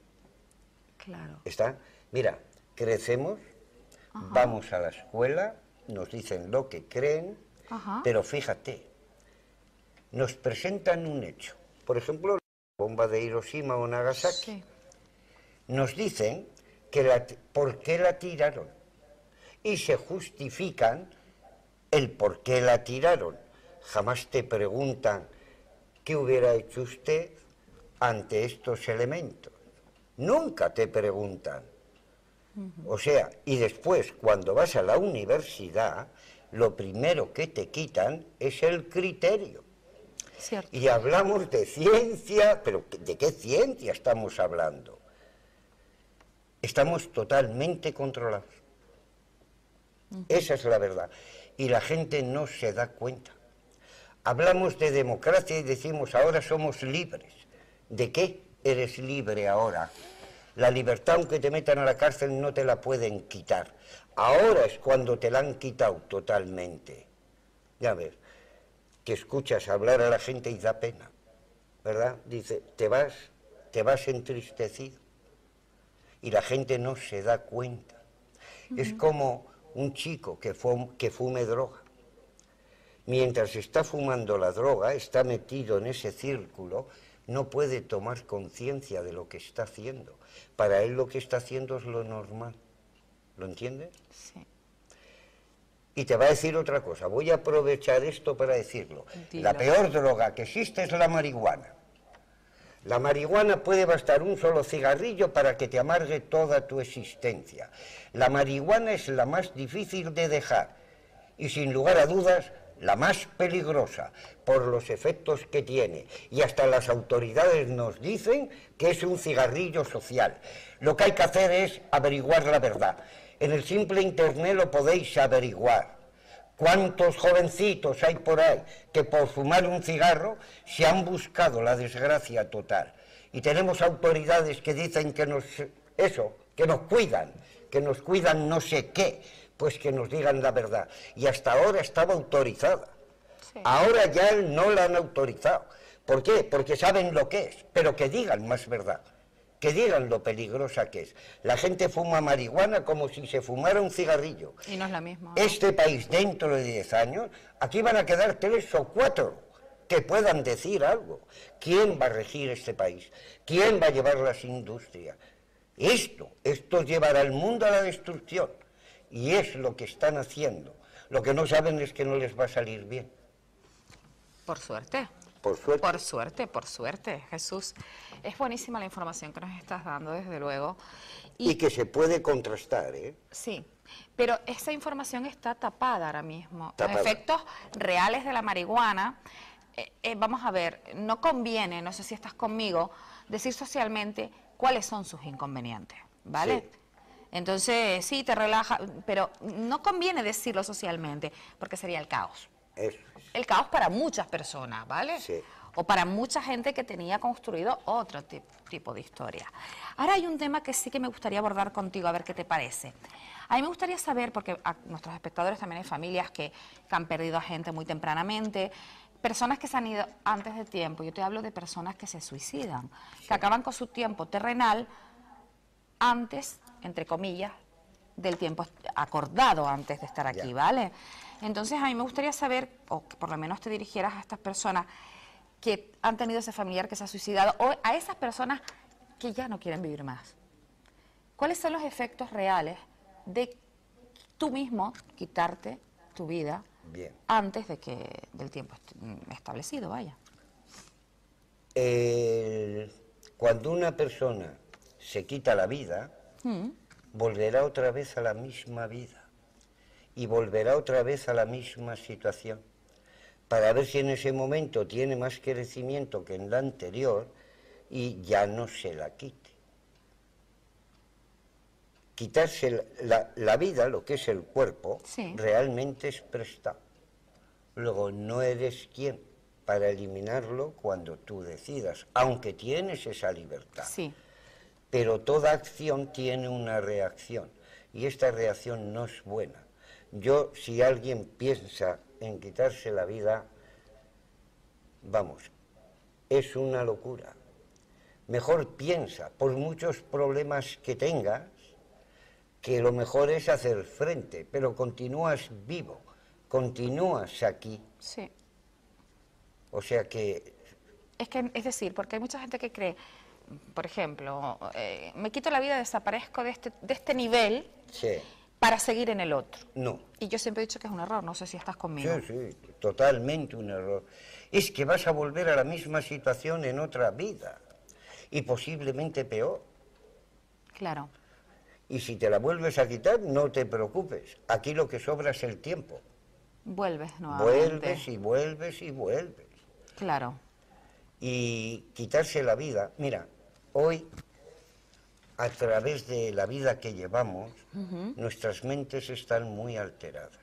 Claro. ¿Está? Mira, crecemos, vamos a la escuela, nos dicen lo que creen, pero fíjate, nos presentan un hecho. Por ejemplo, la bomba de Hiroshima o Nagasaki. Sí. Nos dicen por qué la tiraron y se justifican el por qué la tiraron. Jamás te preguntan qué hubiera hecho usted ante estos elementos. Nunca te preguntan. O sea, y después cuando vas a la universidad, lo primero que te quitan es el criterio. Cierto. Y hablamos de ciencia, pero ¿de qué ciencia estamos hablando? Estamos totalmente controlados. Esa es la verdad. Y la gente no se da cuenta. Hablamos de democracia y decimos, ahora somos libres. ¿De qué eres libre ahora? La libertad, aunque te metan a la cárcel, no te la pueden quitar. Ahora es cuando te la han quitado totalmente. Ya ves, que escuchas hablar a la gente y da pena, ¿verdad? Dice, te vas entristecido. Y la gente no se da cuenta. Es como un chico que fume droga. Mientras está fumando la droga, está metido en ese círculo, no puede tomar conciencia de lo que está haciendo. Para él lo que está haciendo es lo normal. ¿Lo entiendes? Sí. Y te va a decir otra cosa, voy a aprovechar esto para decirlo. Dilo. La peor droga que existe es la marihuana. La marihuana puede bastar un solo cigarrillo para que te amargue toda tu existencia. La marihuana es la más difícil de dejar y sin lugar a dudas la más peligrosa por los efectos que tiene. Y hasta las autoridades nos dicen que es un cigarrillo social. Lo que hay que hacer es averiguar la verdad. En el simple internet lo podéis averiguar. ¿Cuántos jovencitos hay por ahí que por fumar un cigarro se han buscado la desgracia total? Y tenemos autoridades que dicen que que nos cuidan no sé qué, pues que nos digan la verdad. Y hasta ahora estaba autorizada. Sí. Ahora ya no la han autorizado. ¿Por qué? Porque saben lo que es, pero que digan más verdad. Que digan lo peligrosa que es. La gente fuma marihuana como si se fumara un cigarrillo. Y no es lo mismo, ¿no? Este país, dentro de 10 años, aquí van a quedar 3 o 4 que puedan decir algo. ¿Quién va a regir este país? ¿Quién va a llevar las industrias? Esto llevará al mundo a la destrucción. Y es lo que están haciendo. Lo que no saben es que no les va a salir bien. Por suerte. Por suerte. Por suerte, Jesús. Es buenísima la información que nos estás dando, desde luego. Y que se puede contrastar, ¿eh? Sí, pero esa información está tapada ahora mismo. Tapada. Los efectos reales de la marihuana, vamos a ver, no conviene, no sé si estás conmigo, decir socialmente cuáles son sus inconvenientes, ¿vale? Sí. Entonces, sí, te relaja, pero no conviene decirlo socialmente, porque sería el caos. Eso. El caos para muchas personas, ¿vale? Sí. O para mucha gente que tenía construido otro tipo de historia. Ahora hay un tema que sí que me gustaría abordar contigo, a ver qué te parece. A mí me gustaría saber, porque a nuestros espectadores también hay familias que han perdido a gente muy tempranamente, personas que se han ido antes de tiempo. Yo te hablo de personas que se suicidan, Sí. que acaban con su tiempo terrenal antes, entre comillas, del tiempo acordado antes de estar aquí, Ya. ¿vale? Entonces a mí me gustaría saber, o que por lo menos te dirigieras a estas personas que han tenido ese familiar que se ha suicidado, o a esas personas que ya no quieren vivir más. ¿Cuáles son los efectos reales de tú mismo quitarte tu vida Bien. antes del tiempo establecido, vaya? Cuando una persona se quita la vida, volverá otra vez a la misma vida y volverá otra vez a la misma situación para ver si en ese momento tiene más crecimiento que en la anterior y ya no se la quite. Quitarse la vida, lo que es el cuerpo, Sí. realmente es prestado. Luego no eres quien para eliminarlo cuando tú decidas, aunque tienes esa libertad. Sí. Pero toda acción tiene una reacción y esta reacción no es buena. Si alguien piensa en quitarse la vida, vamos, es una locura. Mejor piensa, por muchos problemas que tengas, que lo mejor es hacer frente, pero continúas vivo, continúas aquí. Sí. O sea que... Es decir, porque hay mucha gente que cree, por ejemplo, me quito la vida, desaparezco de este nivel Sí, para seguir en el otro. no. Y yo siempre he dicho que es un error, no sé si estás conmigo. Sí, sí, totalmente un error. Es que vas a volver a la misma situación en otra vida y posiblemente peor. Claro, Y si te la vuelves a quitar, no te preocupes. Aquí lo que sobra es el tiempo. vuelves nuevamente. Vuelves y vuelves y vuelves. Claro, Y quitarse la vida, mira, hoy, a través de la vida que llevamos, nuestras mentes están muy alteradas.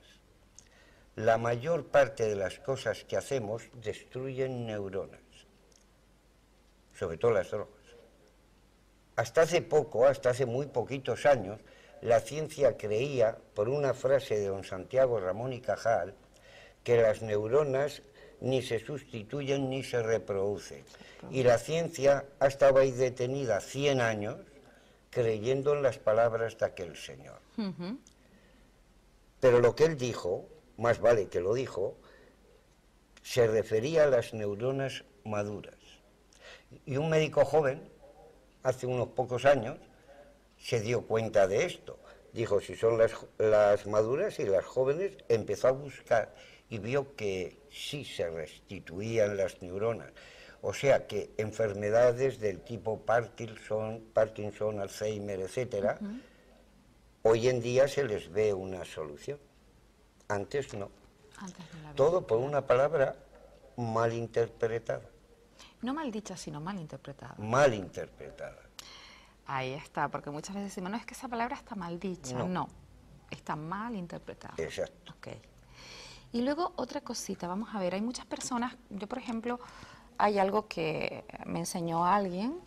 La mayor parte de las cosas que hacemos destruyen neuronas, sobre todo las drogas. Hasta hace poco, hasta hace muy poquitos años, la ciencia creía, por una frase de don Santiago Ramón y Cajal, que las neuronas ni se sustituyen ni se reproducen. Y la ciencia ha estado ahí detenida 100 años creyendo en las palabras de aquel señor. Pero lo que él dijo, más vale que lo dijo, se refería a las neuronas maduras. Y un médico joven, hace unos pocos años, se dio cuenta de esto. Dijo, si son las maduras y las jóvenes, empezó a buscar y vio que sí se restituían las neuronas. O sea que enfermedades del tipo Parkinson, Alzheimer, etcétera, hoy en día se les ve una solución. Antes no. Antes no la Todo veía. por una palabra mal interpretada. No mal dicha, sino mal interpretada. Mal interpretada. Ahí está, porque muchas veces decimos, no, es que esa palabra está mal dicha. No. No, está mal interpretada. Exacto. Ok. Y luego otra cosita, vamos a ver, hay muchas personas, yo por ejemplo, hay algo que me enseñó alguien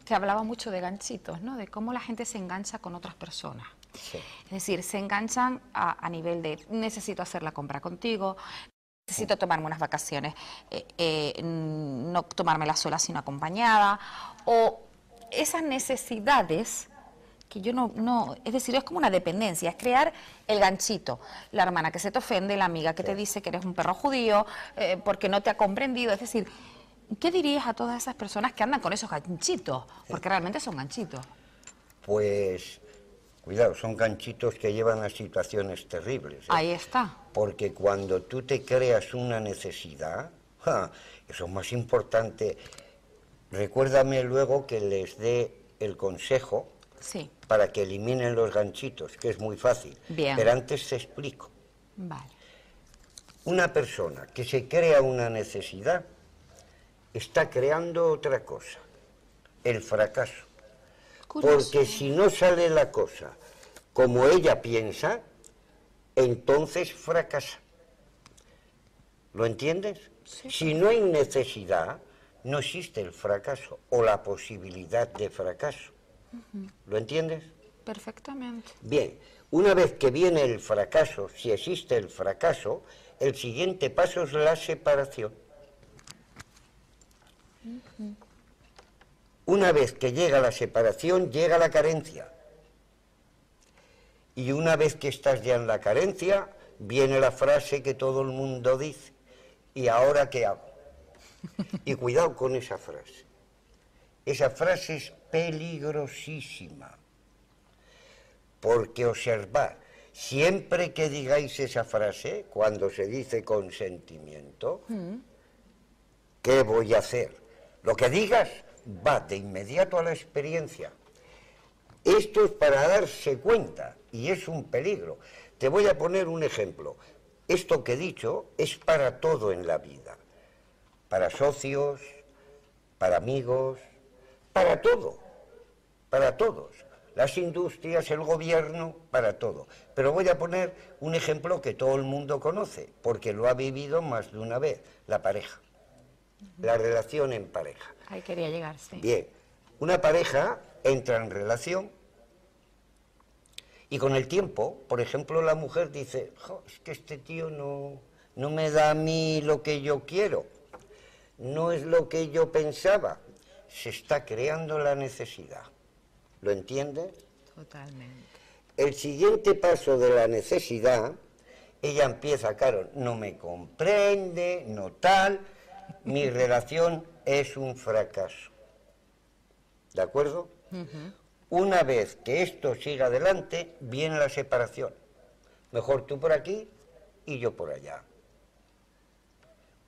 que hablaba mucho de ganchitos, ¿no? De cómo la gente se engancha con otras personas. Sí. Es decir, se enganchan a nivel de necesito hacer la compra contigo, necesito tomarme unas vacaciones, no tomármelas sola sino acompañada, o esas necesidades que yo no, es decir, es como una dependencia, es crear el ganchito, la hermana que se te ofende, la amiga que te dice que eres un perro judío, porque no te ha comprendido, es decir, ¿qué dirías a todas esas personas que andan con esos ganchitos? Porque realmente son ganchitos. Pues, cuidado, son ganchitos que llevan a situaciones terribles. Ahí está. Porque cuando tú te creas una necesidad, eso es más importante. Recuérdame luego que les dé el consejo Sí. para que eliminen los ganchitos, que es muy fácil. Bien. Pero antes te explico. Vale. Una persona que se crea una necesidad está creando otra cosa, el fracaso. Curioso. Porque si no sale la cosa como ella piensa, entonces fracasa. ¿Lo entiendes? Sí. Si no hay necesidad, no existe el fracaso o la posibilidad de fracaso. ¿Lo entiendes? Perfectamente. Bien, una vez que viene el fracaso, si existe el fracaso, el siguiente paso es la separación. Una vez que llega la separación, llega la carencia. Y una vez que estás ya en la carencia, viene la frase que todo el mundo dice, ¿y ahora qué hago? Y cuidado con esa frase. Esa frase es peligrosísima. Porque observad, siempre que digáis esa frase, cuando se dice con sentimiento, ¿qué voy a hacer? Lo que digas va de inmediato a la experiencia. Esto es para darse cuenta y es un peligro. Te voy a poner un ejemplo. Esto que he dicho es para todo en la vida. Para socios, para amigos, para todo. Para todos. Las industrias, el gobierno, para todo. Pero voy a poner un ejemplo que todo el mundo conoce, porque lo ha vivido más de una vez, la pareja. La relación en pareja. Ahí quería llegar, sí. Bien, una pareja entra en relación y con el tiempo, por ejemplo, la mujer dice, es que este tío no me da a mí lo que yo quiero, no es lo que yo pensaba, se está creando la necesidad. ¿Lo entiendes? Totalmente. El siguiente paso de la necesidad, ella empieza, claro, no me comprende, no tal, mi relación es un fracaso. ¿De acuerdo? Una vez que esto siga adelante, viene la separación. Mejor tú por aquí y yo por allá.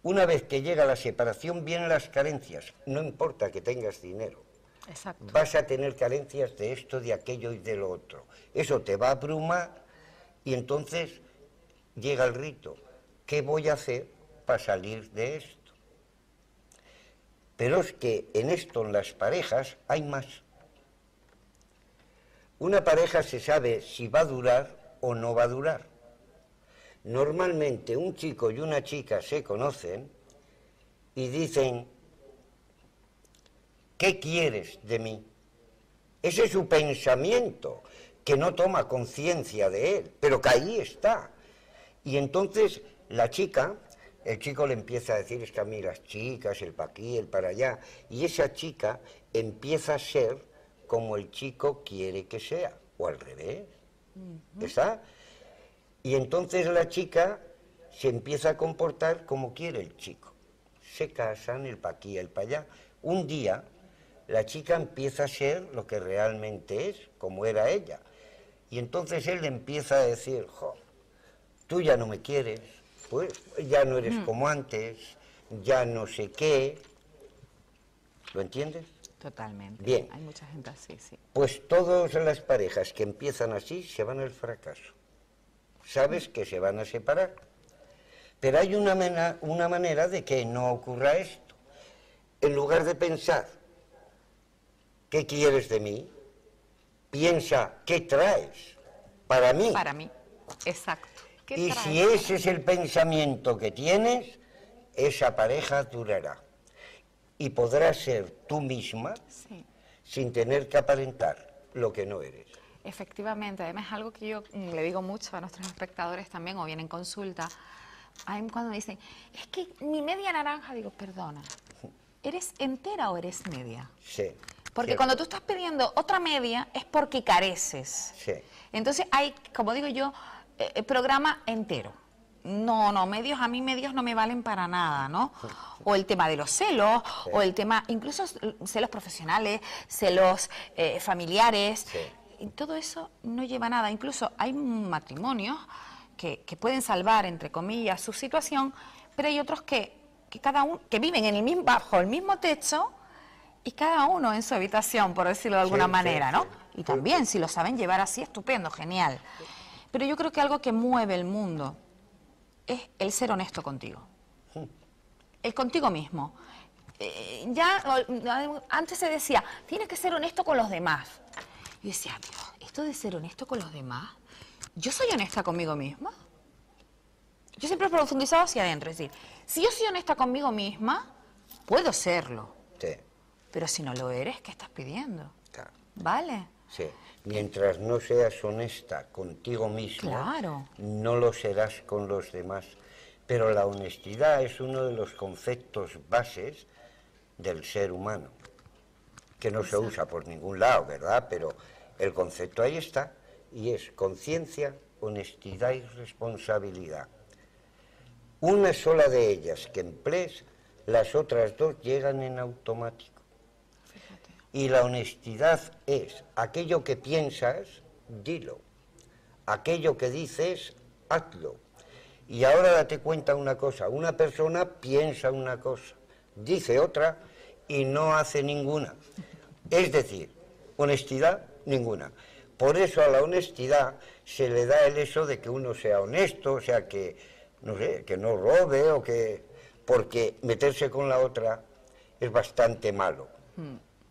Una vez que llega la separación, vienen las carencias. No importa que tengas dinero. Exacto. Vas a tener carencias de esto, de aquello y de lo otro. Eso te va a abrumar y entonces llega el rito. ¿Qué voy a hacer para salir de esto? Pero es que en esto, en las parejas, hay más. Una pareja se sabe si va a durar o no va a durar. Normalmente un chico y una chica se conocen y dicen, ¿qué quieres de mí? Ese es su pensamiento, que no toma conciencia de él, pero que ahí está. Y entonces la chica, el chico le empieza a decir, es que a mí las chicas, el pa' aquí, el para allá, y esa chica empieza a ser como el chico quiere que sea, o al revés. ¿Está? Y entonces la chica se empieza a comportar como quiere el chico. Se casan, el pa' aquí, el pa' allá. Un día la chica empieza a ser lo que realmente es, como era ella. Y entonces él le empieza a decir, jo, tú ya no me quieres, pues ya no eres como antes, ya no sé qué. ¿Lo entiendes? Totalmente. Bien. Hay mucha gente así, sí. Pues todas las parejas que empiezan así se van al fracaso. Sabes que se van a separar. Pero hay una manera de que no ocurra esto. En lugar de pensar, ¿qué quieres de mí? Piensa, ¿qué traes para mí? Para mí, exacto. ¿Qué Y traes si ese es el pensamiento que tienes, esa pareja durará. Y podrás ser tú misma Sí. sin tener que aparentar lo que no eres. Efectivamente, además es algo que yo le digo mucho a nuestros espectadores también, o bien en consulta, hay cuando me dicen, es que mi media naranja, digo, perdona, ¿eres entera o eres media? Sí. Porque cierto. cuando tú estás pidiendo otra media es porque careces. Sí. Entonces hay, como digo yo, programa entero. No, medios, a mí medios no me valen para nada, ¿no? O el tema de los celos, Sí. o el tema, incluso celos profesionales, celos familiares. Sí. Y todo eso no lleva a nada. Incluso hay matrimonios que pueden salvar, entre comillas, su situación, pero hay otros que cada uno, que viven en el mismo, bajo el mismo techo y cada uno en su habitación, por decirlo de alguna Sí, manera, sí, ¿no? sí. Y también, si lo saben llevar así, estupendo, genial. Pero yo creo que algo que mueve el mundo es el ser honesto contigo. El contigo mismo. Antes se decía, tienes que ser honesto con los demás. Y decía, Dios, esto de ser honesto con los demás, ¿yo soy honesta conmigo misma? Yo siempre he profundizado hacia adentro, es decir, si yo soy honesta conmigo misma, puedo serlo. Sí. Pero si no lo eres, ¿qué estás pidiendo? Claro. ¿Vale? Sí. Mientras no seas honesta contigo mismo, Claro. no lo serás con los demás. Pero la honestidad es uno de los conceptos bases del ser humano, que no se usa por ningún lado, ¿verdad? Pero el concepto ahí está, y es conciencia, honestidad y responsabilidad. Una sola de ellas que emplees, las otras dos llegan en automático. Y la honestidad es aquello que piensas, dilo. Aquello que dices, hazlo. Y ahora date cuenta una cosa, una persona piensa una cosa, dice otra y no hace ninguna. Es decir, honestidad, ninguna. Por eso a la honestidad se le da el eso de que uno sea honesto, o sea, que no sé, que no robe o que... Porque meterse con la otra es bastante malo.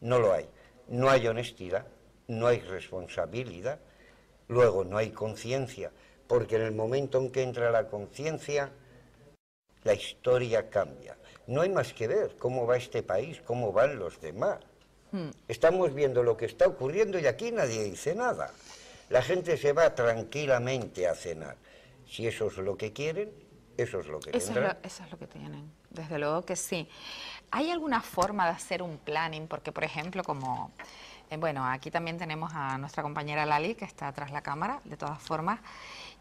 No lo hay. No hay honestidad, no hay responsabilidad, luego no hay conciencia, porque en el momento en que entra la conciencia, la historia cambia. No hay más que ver cómo va este país, cómo van los demás. Estamos viendo lo que está ocurriendo y aquí nadie dice nada. La gente se va tranquilamente a cenar. Si eso es lo que quieren, eso es lo que tendrán. Eso es lo que tienen, desde luego que sí. ¿Hay alguna forma de hacer un planning? Porque, por ejemplo, como, bueno, aquí también tenemos a nuestra compañera Lali, que está tras la cámara, de todas formas,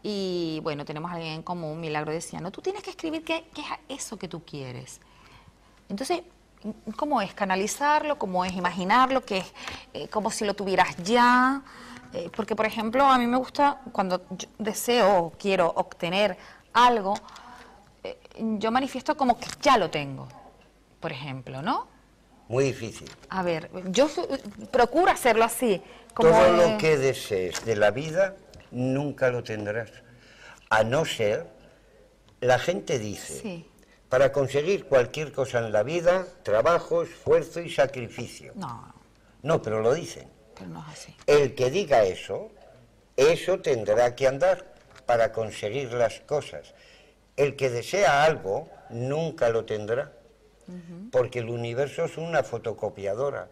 y bueno, tenemos a alguien en común. Milagro decía, no, tú tienes que escribir qué es eso que tú quieres. Entonces, ¿cómo es canalizarlo? ¿Cómo es imaginarlo? ¿Qué es como si lo tuvieras ya? Porque, por ejemplo, a mí me gusta cuando yo deseo o quiero obtener algo, yo manifiesto como que ya lo tengo, por ejemplo, ¿no? Muy difícil. A ver, yo procuro hacerlo así. Como todo lo que desees de la vida, nunca lo tendrás. A no ser, la gente dice, sí. Para conseguir cualquier cosa en la vida, trabajo, esfuerzo y sacrificio. No, No, pero lo dicen. pero no es así. El que diga eso tendrá que andar para conseguir las cosas. El que desea algo, nunca lo tendrá. Porque el universo es una fotocopiadora.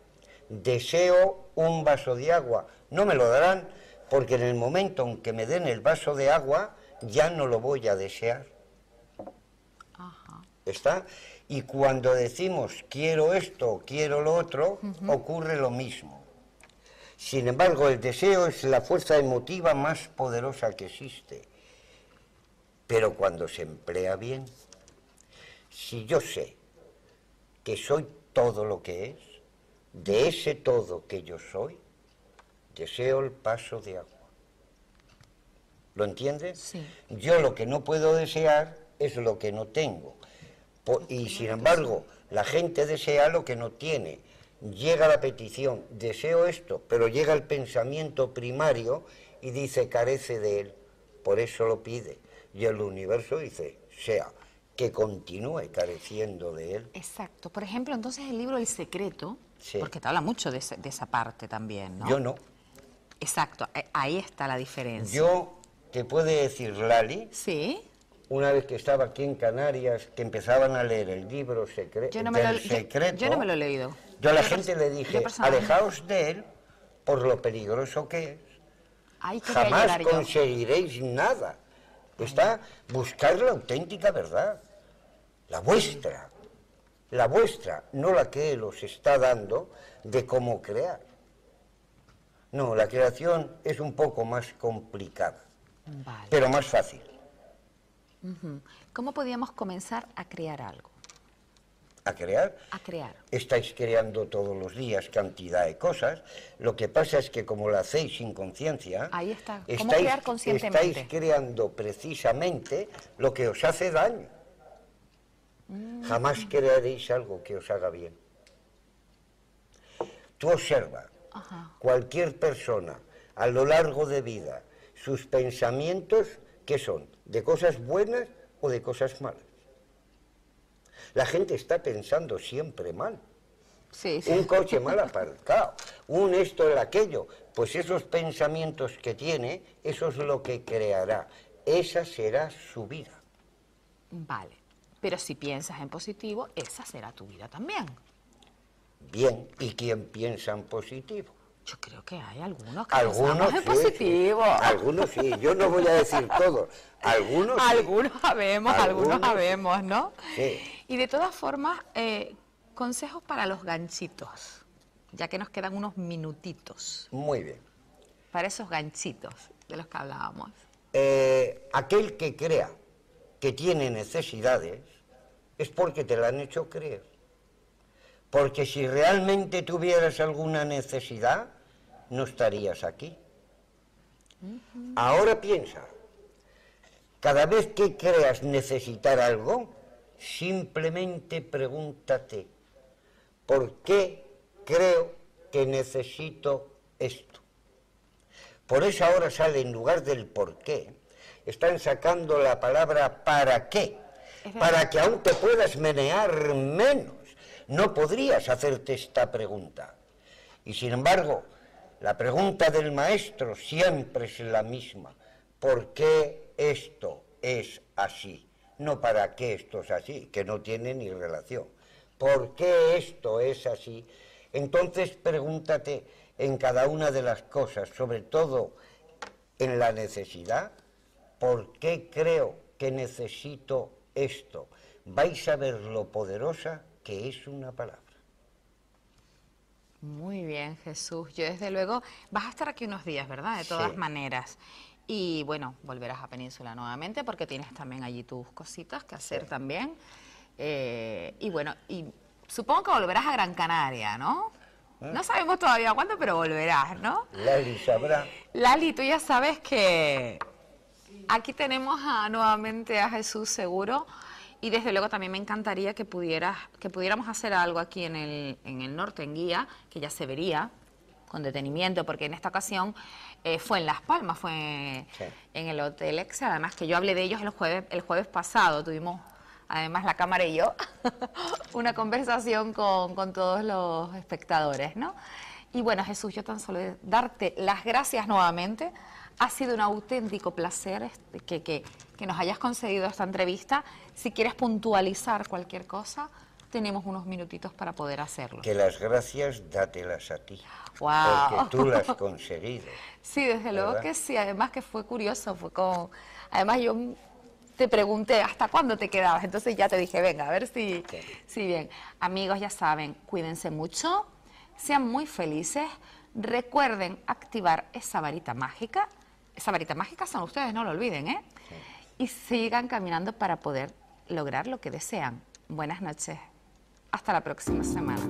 Deseo un vaso de agua, no me lo darán, porque en el momento en que me den el vaso de agua, ya no lo voy a desear. Ajá. ¿Está? Y cuando decimos quiero esto, quiero lo otro, ocurre lo mismo. Sin embargo, el deseo es la fuerza emotiva más poderosa que existe. pero cuando se emplea bien. Si yo sé que soy todo lo que es, de ese todo que yo soy, deseo el paso de agua. ¿Lo entiendes? Sí. Yo lo que no puedo desear es lo que no tengo. Y sin embargo, la gente desea lo que no tiene. Llega la petición, deseo esto, pero llega el pensamiento primario y dice, carece de él. Por eso lo pide. Y el universo dice, sea, que continúe careciendo de él. Exacto. Por ejemplo, entonces el libro El Secreto, Sí. porque te habla mucho de esa parte también, ¿no? Yo no. Exacto, ahí está la diferencia. Yo te puede decir, Lali, Sí. una vez que estaba aquí en Canarias, que empezaban a leer el libro Secreto. Yo no me lo he leído. Yo a la gente le dije, personalmente, alejaos de él por lo peligroso que es. ahí quería Jamás llegar yo. conseguiréis nada. Está buscar la auténtica verdad, la vuestra, no la que él os está dando de cómo crear. No, la creación es un poco más complicada, Vale. pero más fácil. ¿Cómo podíamos comenzar a crear algo? A crear. A crear. Estáis creando todos los días cantidad de cosas. Lo que pasa es que como lo hacéis sin conciencia, Ahí está. ¿Cómo crear conscientemente? estáis creando precisamente lo que os hace daño. Jamás crearéis algo que os haga bien. Tú observa, cualquier persona a lo largo de vida, sus pensamientos, ¿qué son? ¿De cosas buenas o de cosas malas? La gente está pensando siempre mal. Sí, sí. Un coche mal aparcado, un esto, el aquello. Pues esos pensamientos que tiene, eso es lo que creará. Esa será su vida. Vale. Pero si piensas en positivo, esa será tu vida también. Bien, ¿y quién piensa en positivo? Yo creo que hay algunos que pensamos en positivo. Sí. Algunos sí, yo no voy a decir todos. Algunos sí. Algunos sabemos, ¿no? Sí. Y de todas formas, consejos para los ganchitos, ya que nos quedan unos minutitos. Muy bien. Para esos ganchitos de los que hablábamos. Aquel que crea que tiene necesidades es porque te la han hecho creer. Porque si realmente tuvieras alguna necesidad, no estarías aquí. Ahora piensa, cada vez que creas necesitar algo, simplemente pregúntate, ¿por qué creo que necesito esto? Por eso ahora sale, en lugar del por qué, están sacando la palabra para qué, para que aún te puedas menear menos. No podrías hacerte esta pregunta. Y sin embargo, la pregunta del maestro siempre es la misma. ¿Por qué esto es así? No para qué esto es así, que no tiene ni relación. ¿Por qué esto es así? Entonces pregúntate en cada una de las cosas, sobre todo en la necesidad, ¿por qué creo que necesito esto? Vais a ver lo poderosa que es una palabra. Muy bien, Jesús. Yo desde luego, vas a estar aquí unos días, ¿verdad? De todas maneras. Y bueno, volverás a Península nuevamente porque tienes también allí tus cositas que hacer también. Y bueno, y supongo que volverás a Gran Canaria, ¿no? No sabemos todavía cuándo, pero volverás, ¿no? Lali sabrá. Lali, tú ya sabes que aquí tenemos nuevamente a Jesús seguro. Y desde luego también me encantaría que pudiéramos hacer algo aquí en el norte, en Guía, que ya se vería con detenimiento, porque en esta ocasión fue en Las Palmas, fue en el Hotel Exe, además que yo hablé de ellos el jueves pasado, tuvimos además la cámara y yo una conversación con todos los espectadores, ¿no? Y bueno, Jesús, yo tan solo darte las gracias nuevamente. Ha sido un auténtico placer que nos hayas concedido esta entrevista. Si quieres puntualizar cualquier cosa, tenemos unos minutitos para poder hacerlo. Que las gracias dátelas a ti. ¡Wow! Porque tú las has conseguido. Sí, desde luego que sí. Además que fue curioso, fue como... Además yo te pregunté hasta cuándo te quedabas, entonces ya te dije, venga, a ver si bien. Amigos, ya saben, cuídense mucho, sean muy felices, recuerden activar esa varita mágica. Esa varita mágica son ustedes, no lo olviden, ¿eh? y sigan caminando para poder lograr lo que desean. Buenas noches. Hasta la próxima semana.